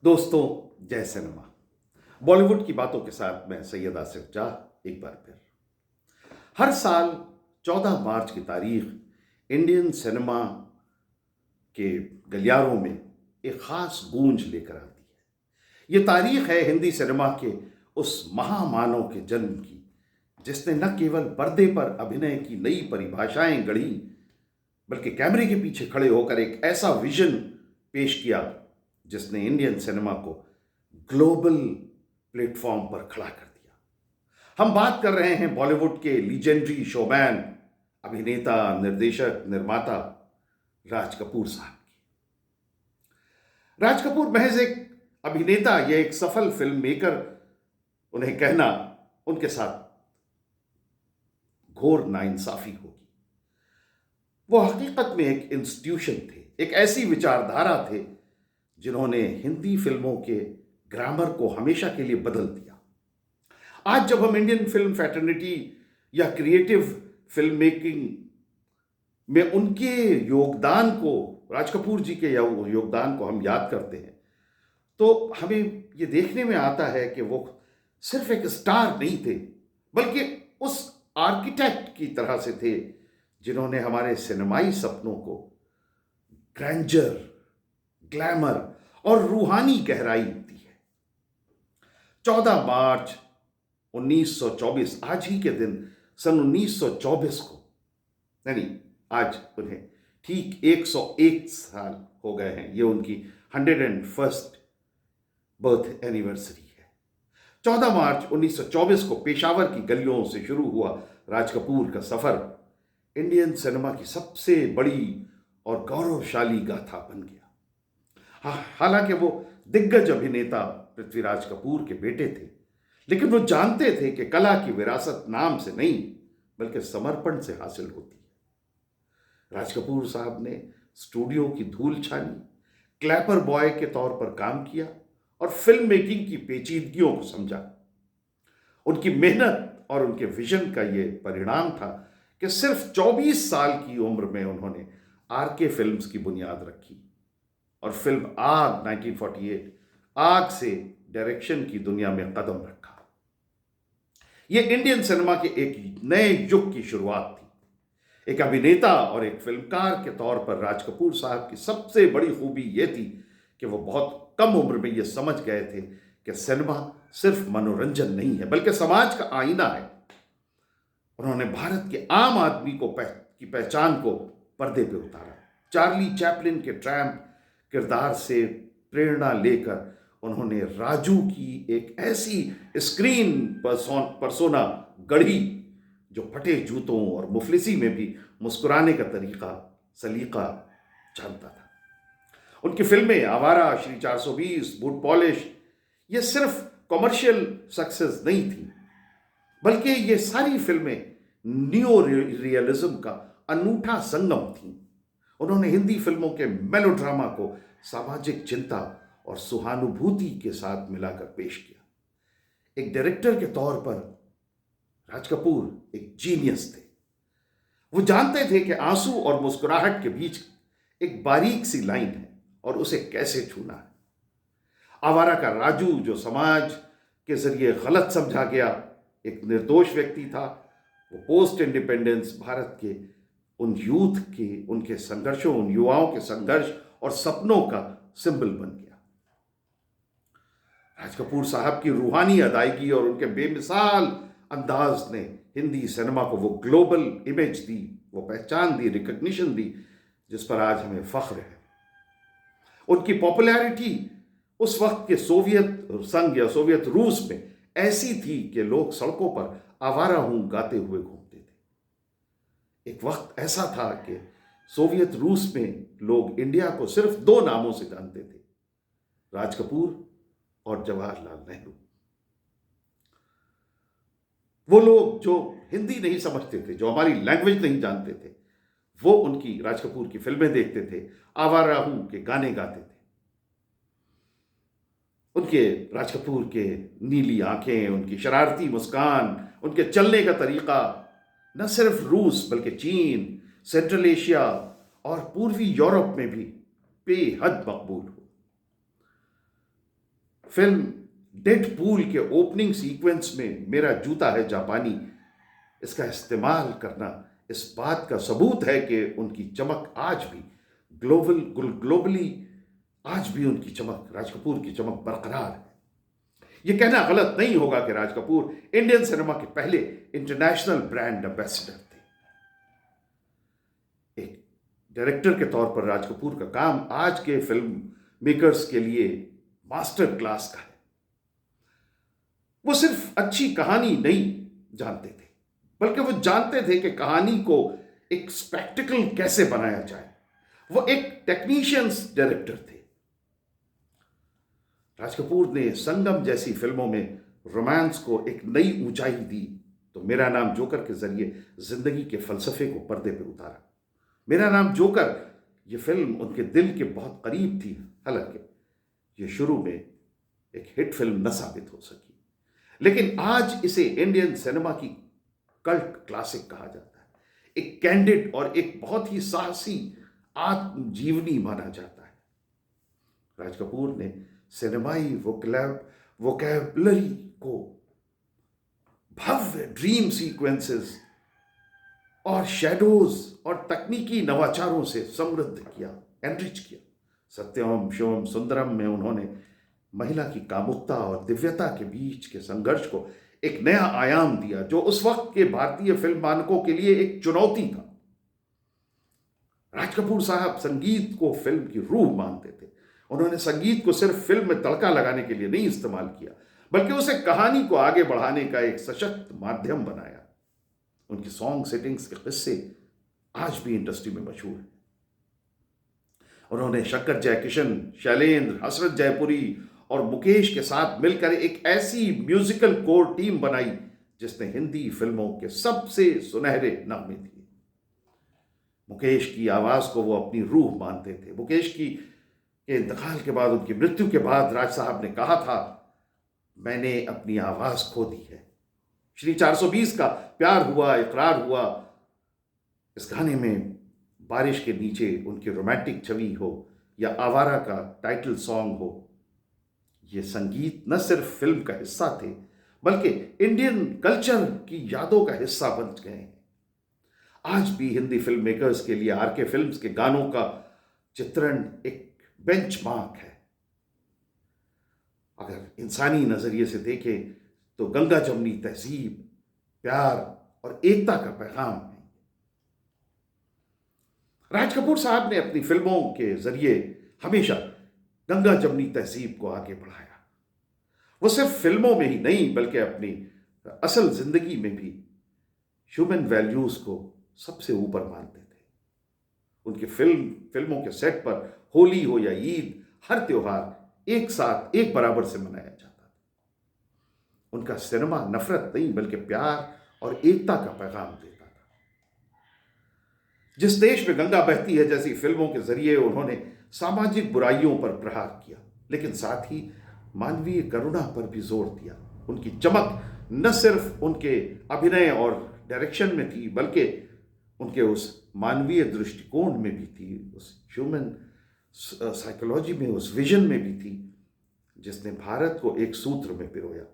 दोस्तों, जय सिनेमा। बॉलीवुड की बातों के साथ मैं सैयद आसिफ जाह एक बार फिर। हर साल 14 मार्च की तारीख इंडियन सिनेमा के गलियारों में एक खास गूंज लेकर आती है। ये तारीख है हिंदी सिनेमा के उस महामानव के जन्म की, जिसने न केवल पर्दे पर अभिनय की नई परिभाषाएं गढ़ी, बल्कि कैमरे के पीछे खड़े होकर एक ऐसा विजन पेश किया जिसने इंडियन सिनेमा को ग्लोबल प्लेटफॉर्म पर खड़ा कर दिया। हम बात कर रहे हैं बॉलीवुड के लीजेंडरी शोमैन, अभिनेता, निर्देशक, निर्माता राज कपूर साहब की। राज कपूर महज एक अभिनेता या एक सफल फिल्म मेकर उन्हें कहना उनके साथ घोर नाइंसाफी होगी। वो हकीकत में एक इंस्टीट्यूशन थे, एक ऐसी विचारधारा थे जिन्होंने हिंदी फिल्मों के ग्रामर को हमेशा के लिए बदल दिया। आज जब हम इंडियन फिल्म फैटर्निटी या क्रिएटिव फिल्म मेकिंग में उनके योगदान को, राज कपूर जी के योगदान को हम याद करते हैं, तो हमें ये देखने में आता है कि वो सिर्फ एक स्टार नहीं थे, बल्कि उस आर्किटेक्ट की तरह से थे जिन्होंने हमारे सिनेमाई सपनों को ग्रैंडर, ग्लैमर और रूहानी गहराई दी है। 14 मार्च 1924, आज ही के दिन सन 1924 को, यानी आज उन्हें ठीक 101 साल हो गए हैं। ये उनकी 101st बर्थ एनिवर्सरी है। 14 मार्च 1924 को पेशावर की गलियों से शुरू हुआ राज कपूर का सफर इंडियन सिनेमा की सबसे बड़ी और गौरवशाली गाथा बन गया। हालांकि वो दिग्गज अभिनेता पृथ्वीराज कपूर के बेटे थे, लेकिन वो जानते थे कि कला की विरासत नाम से नहीं, बल्कि समर्पण से हासिल होती है। राज कपूर साहब ने स्टूडियो की धूल छानी, क्लैपर बॉय के तौर पर काम किया और फिल्म मेकिंग की पेचीदगियों को समझा। उनकी मेहनत और उनके विजन का ये परिणाम था कि सिर्फ 24 साल की उम्र में उन्होंने आरके फिल्म्स की बुनियाद रखी और फिल्म आग 1948 आग से डायरेक्शन की दुनिया में कदम रखा। यह इंडियन सिनेमा के एक नए युग की शुरुआत थी। एक अभिनेता और एक फिल्मकार के तौर पर राज कपूर साहब की सबसे बड़ी खूबी यह थी कि वो बहुत कम उम्र में यह समझ गए थे कि सिनेमा सिर्फ मनोरंजन नहीं है, बल्कि समाज का आईना है। उन्होंने भारत के आम आदमी की पहचान को पर्दे पे उतारा। चार्ली चैपलिन के ट्रैम्प किरदार से प्रेरणा लेकर उन्होंने राजू की एक ऐसी स्क्रीन परसोना गढ़ी जो फटे जूतों और मुफलिसी में भी मुस्कुराने का तरीका, सलीका जानता था। उनकी फिल्में आवारा, श्री 420, बूट पॉलिश, ये सिर्फ कॉमर्शियल सक्सेस नहीं थी, बल्कि ये सारी फिल्में न्यू रियलिज्म का अनूठा संगम थी। उन्होंने हिंदी फिल्मों के मेलोड्रामा को सामाजिक चिंता और सहानुभूति के साथ मिलाकर पेश किया। एक डायरेक्टर के तौर पर राज कपूर एक जीनियस थे। वो जानते थे कि आंसू और मुस्कुराहट के बीच एक बारीक सी लाइन है और उसे कैसे छूना है। आवारा का राजू, जो समाज के जरिए गलत समझा गया एक निर्दोष व्यक्ति था, वो पोस्ट इंडिपेंडेंस भारत के उन यूथ के, उनके संघर्षों, उन युवाओं के संघर्ष और सपनों का सिंबल बन गया। राज कपूर साहब की रूहानी अदायगी और उनके बेमिसाल अंदाज ने हिंदी सिनेमा को वो ग्लोबल इमेज दी, वो पहचान दी, रिकग्निशन दी, जिस पर आज हमें फख्र है। उनकी पॉपुलैरिटी उस वक्त के सोवियत संघ या सोवियत रूस में ऐसी थी कि लोग सड़कों पर आवारा हूं गाते हुए घूमते थे। एक वक्त ऐसा था कि सोवियत रूस में लोग इंडिया को सिर्फ 2 नामों से जानते थे, राज कपूर और जवाहरलाल नेहरू। वो लोग जो हिंदी नहीं समझते थे, जो हमारी लैंग्वेज नहीं जानते थे, वो उनकी, राज कपूर की फिल्में देखते थे, आवारा हूं के गाने गाते थे। उनके, राज कपूर के नीली आंखें, उनकी शरारती मुस्कान, उनके चलने का तरीका न सिर्फ रूस बल्कि चीन, सेंट्रल एशिया और पूर्वी यूरोप में भी बेहद मकबूल हो। फिल्म डेडपूल के ओपनिंग सीक्वेंस में मेरा जूता है जापानी, इसका इस्तेमाल करना इस बात का सबूत है कि उनकी चमक आज भी ग्लोबली आज भी उनकी चमक, राज कपूर की चमक बरकरार है। यह कहना गलत नहीं होगा कि राज कपूर इंडियन सिनेमा के पहले इंटरनेशनल ब्रांड एम्बेसडर थे। एक डायरेक्टर के तौर पर राज कपूर का काम आज के फिल्म मेकर्स के लिए मास्टर क्लास का है। वो सिर्फ अच्छी कहानी नहीं जानते थे, बल्कि वो जानते थे कि कहानी को एक स्पेक्टिकल कैसे बनाया जाए। वो एक टेक्नीशियंस डायरेक्टर थे। राज कपूर ने संगम जैसी फिल्मों में रोमांस को एक नई ऊंचाई दी, तो मेरा नाम जोकर के जरिए जिंदगी के फलसफे को पर्दे पर उतारा। मेरा नाम जोकर ये फिल्म उनके दिल के बहुत करीब थी, हालांकि ये शुरू में एक हिट फिल्म न साबित हो सकी, लेकिन आज इसे इंडियन सिनेमा की कल्ट क्लासिक कहा जाता है। एक कैंडिड और एक बहुत ही साहसी आत्मजीवनी माना जाता है। राज कपूर ने सिनेमाई वोकैबुलरी को भव्य ड्रीम सीक्वेंसेस और शैडोज और तकनीकी नवाचारों से समृद्ध किया, एनरिच किया। सत्यम शिवम सुंदरम में उन्होंने महिला की कामुकता और दिव्यता के बीच के संघर्ष को एक नया आयाम दिया, जो उस वक्त के भारतीय फिल्म मानकों के लिए एक चुनौती था। राज कपूर साहब संगीत को फिल्म की रूह मानते थे। उन्होंने संगीत को सिर्फ फिल्म में तड़का लगाने के लिए नहीं इस्तेमाल किया, बल्कि उसे कहानी को आगे बढ़ाने का एक सशक्त माध्यम बनाया। उनकी सॉन्ग सेटिंग्स के किस्से आज भी इंडस्ट्री में मशहूर हैं। उन्होंने शंकर जयकिशन, शैलेंद्र, हसरत जयपुरी और मुकेश के साथ मिलकर एक ऐसी म्यूजिकल कोर टीम बनाई जिसने हिंदी फिल्मों के सबसे सुनहरे नगमे दिए। मुकेश की आवाज को वो अपनी रूह मानते थे। मुकेश की के इंतकाल के बाद, उनकी मृत्यु के बाद, राज साहब ने कहा था, मैंने अपनी आवाज खो दी है। श्री 420 का प्यार हुआ इकरार हुआ, इस गाने में बारिश के नीचे उनकी रोमांटिक छवि हो या आवारा का टाइटल सॉन्ग हो, ये संगीत न सिर्फ फिल्म का हिस्सा थे, बल्कि इंडियन कल्चर की यादों का हिस्सा बन गए हैं। आज भी हिंदी फिल्म मेकर्स के लिए आरके फिल्म्स के गानों का चित्रण एक बेंचमार्क है। अगर इंसानी नजरिए से देखें तो गंगा जमुनी तहजीब, प्यार और एकता का पैगाम है। राज कपूर साहब ने अपनी फिल्मों के जरिए हमेशा गंगा जमुनी तहजीब को आगे बढ़ाया। वो सिर्फ फिल्मों में ही नहीं, बल्कि अपनी असल जिंदगी में भी ह्यूमन वैल्यूज को सबसे ऊपर मानते थे। उनके फिल्मों के सेट पर होली हो या ईद, हर त्योहार एक साथ एक बराबर से मनाया जाता था। उनका सिनेमा नफरत नहीं, बल्कि प्यार और एकता का पैगाम देता था। जिस देश में गंगा बहती है जैसी फिल्मों के जरिए उन्होंने सामाजिक बुराइयों पर प्रहार किया, लेकिन साथ ही मानवीय करुणा पर भी जोर दिया। उनकी चमक न सिर्फ उनके अभिनय और डायरेक्शन में थी, बल्कि उनके उस मानवीय दृष्टिकोण में भी थी, उस ह्यूमन साइकोलॉजी में, उस विजन में भी थी, जिसने भारत को एक सूत्र में पिरोया।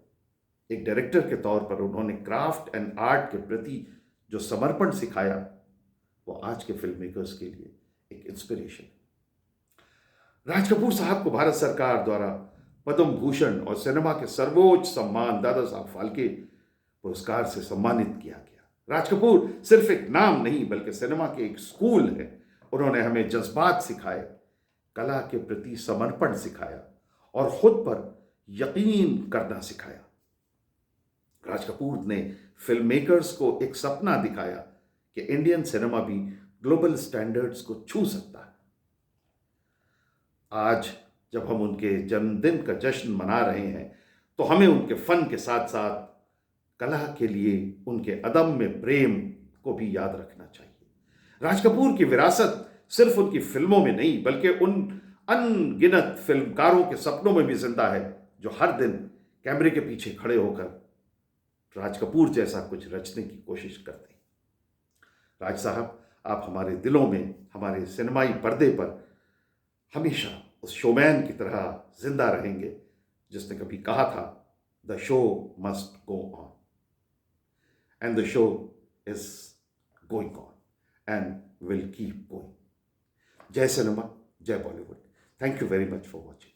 एक डायरेक्टर के तौर पर उन्होंने क्राफ्ट एंड आर्ट के प्रति जो समर्पण सिखाया, वो आज के फिल्म मेकर्स के लिए एक इंस्पिरेशन है। राज कपूर साहब को भारत सरकार द्वारा पद्म भूषण और सिनेमा के सर्वोच्च सम्मान दादा साहब फाल्के पुरस्कार से सम्मानित किया गया। राज कपूर सिर्फ एक नाम नहीं, बल्कि सिनेमा के एक स्कूल है। उन्होंने हमें जज्बात सिखाए, कला के प्रति समर्पण सिखाया और खुद पर यकीन करना सिखाया। राज कपूर ने फिल्म मेकर्स को एक सपना दिखाया कि इंडियन सिनेमा भी ग्लोबल स्टैंडर्ड्स को छू सकता है। आज जब हम उनके जन्मदिन का जश्न मना रहे हैं, तो हमें उनके फन के साथ साथ कला के लिए उनके अदम्य प्रेम को भी याद रखना चाहिए। राज कपूर की विरासत सिर्फ उनकी फिल्मों में नहीं, बल्कि उन अनगिनत फिल्मकारों के सपनों में भी जिंदा है, जो हर दिन कैमरे के पीछे खड़े होकर राज कपूर जैसा कुछ रचने की कोशिश करते हैं। राज साहब, आप हमारे दिलों में, हमारे सिनेमाई पर्दे पर हमेशा उस शोमैन की तरह जिंदा रहेंगे, जिसने कभी कहा था, the show must go on, and the show is going on and will keep going. जय सिनेमा, जय Bollywood. Thank you very much for watching.